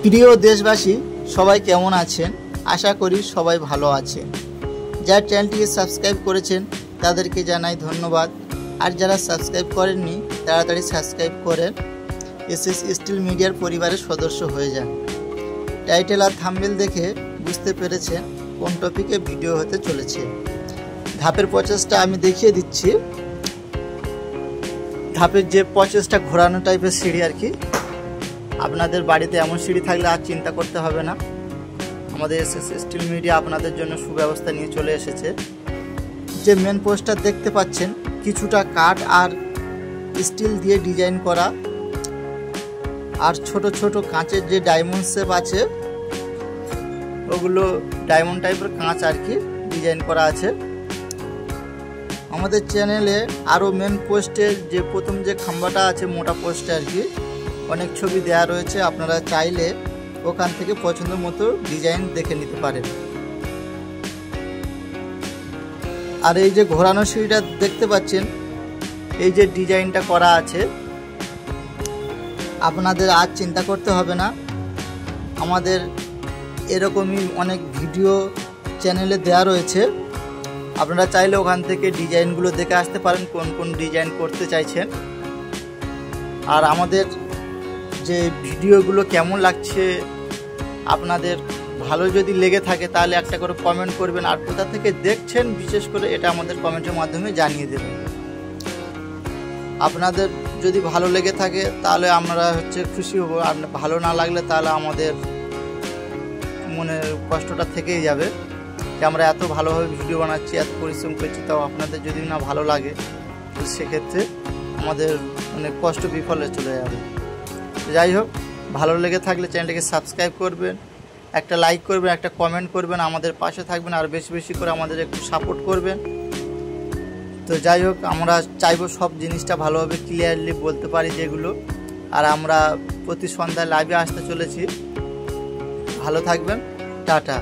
প্রিয় দেশবাসী, সবাই কেমন আছেন? আশা করি সবাই ভালো আছেন। যারা চ্যানেলটিকে সাবস্ক্রাইব করেছেন তাদেরকে জানাই ধন্যবাদ। আর যারা সাবস্ক্রাইব করেননি তাড়াতাড়ি সাবস্ক্রাইব করেন, এসএস স্টিল মিডিয়ার পরিবারের সদস্য হয়ে যান। টাইটেল আর থাম্বনেল দেখে বুঝতে পেরেছেন কোন টপিকে ভিডিও হতে চলেছে। ধাপের প্রসেসটা আমি দেখিয়ে দিচ্ছি। ধাপের যে প্রসেসটা ঘোরানো টাইপের সিঁড়ি আর কি, আপনাদের বাড়িতে এমন সিঁড়ি থাকলে আর চিন্তা করতে হবে না। আমাদের এসএস স্টিল মিডিয়া আপনাদের জন্য সুব্যবস্থা নিয়ে চলে এসেছে। যে মেন পোস্টার দেখতে পাচ্ছেন, কিছুটা কাঠ আর স্টিল দিয়ে ডিজাইন করা, আর ছোট ছোট কাঁচের যে ডায়মন্ড শেপ আছে ওগুলো ডায়মন্ড টাইপের কাঁচ আর কি ডিজাইন করা আছে। আমাদের চ্যানেলে আরও মেন পোস্টের যে প্রথম যে খাম্বাটা আছে মোটা পোস্টে আর কি, অনেক ছবি দেওয়া রয়েছে। আপনারা চাইলে ওখান থেকে পছন্দ মতো ডিজাইন দেখে নিতে পারেন। আর এই যে ঘোরানো সিঁড়িটা দেখতে পাচ্ছেন, এই যে ডিজাইনটা করা আছে, আপনাদের আর চিন্তা করতে হবে না। আমাদের এরকমই অনেক ভিডিও চ্যানেলে দেওয়া রয়েছে। আপনারা চাইলে ওখান থেকে ডিজাইনগুলো দেখে আসতে পারেন, কোন কোন ডিজাইন করতে চাইছেন। আর আমাদের যে ভিডিওগুলো কেমন লাগছে, আপনাদের ভালো যদি লেগে থাকে তাহলে একটা করে কমেন্ট করবেন। আর কোথা থেকে দেখছেন বিশেষ করে এটা আমাদের কমেন্টের মাধ্যমে জানিয়ে দেবেন। আপনাদের যদি ভালো লেগে থাকে তাহলে আমরা খুশি হব, আর ভালো না লাগলে তাহলে আমাদের মনে কষ্টটা থেকেই যাবে যে আমরা এত ভালোভাবে ভিডিও বানাচ্ছি, এত পরিশ্রম করছি, তাও আপনাদের যদি না ভালো লাগে তো সেক্ষেত্রে আমাদের কষ্ট বিফলে চলে যাবে। যাই হোক, ভালো লেগে থাকলে চ্যানেলটিকে সাবস্ক্রাইব করবেন, একটা লাইক করবেন, একটা কমেন্ট করবেন, আমাদের পাশে থাকবেন, আর বেশি বেশি করে আমাদের একটু সাপোর্ট করবেন। তো যাই হোক, আমরা চাইবো সব জিনিসটা ভালোভাবে ক্লিয়ারলি বলতে পারি যেগুলো। আর আমরা প্রতি সন্ধ্যায় লাইভে আসতে চলেছি। ভালো থাকবেন, টাটা।